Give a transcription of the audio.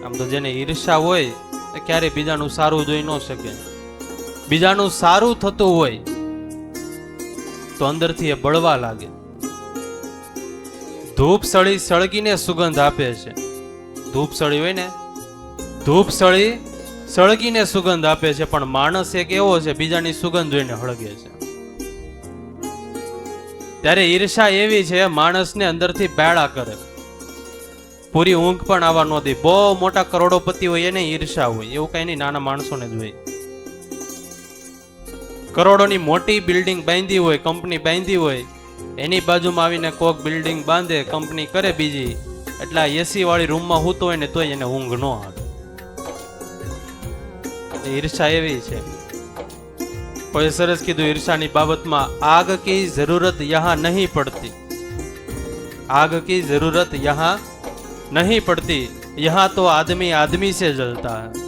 આમ તો જેને ઈર્ષા હોય એ ક્યારેય બીજાનું સારું જોઈ ન શકે. બીજાનું સારું થતું હોય તો અંદરથી એ બળવા લાગે. ધૂપ સળી સળગીને સુગંધ આપે છે. ધૂપ સળી હોય ને, ધૂપ સળી સળગીને સુગંધ આપે છે, પણ માણસ એક એવો છે બીજાની સુગંધ જોઈને હળગે છે. ત્યારે ઈર્ષા એવી છે માણસને અંદરથી બેડા કરે. પૂરી ઊંઘ પણ આવવા ન દે. બહુ મોટા કરોડોપતિ હોય એને ઈર્ષા હોય, એવું કઈ નહીં, નાના માણસોને જ હોય. કરોડોની મોટી બિલ્ડિંગ બાંધી હોય, કંપની બાંધી હોય, એની બાજુમાં આવીને કોક બિલ્ડિંગ બાંધે, કંપની કરે બીજી, એટલે એસી વાળી રૂમમાં સૂતો હોય ને તોય એને ઊંઘ ન આવે. ઈર્ષા એવી છે. કોઈ સરસ કીધું ઈર્ષાની બાબતમાં, આગ કી જરૂરત યહાં નહીં પડતી, આગ કી જરૂરત યહાં नहीं पड़ती, यहाँ तो आदमी आदमी से जलता है.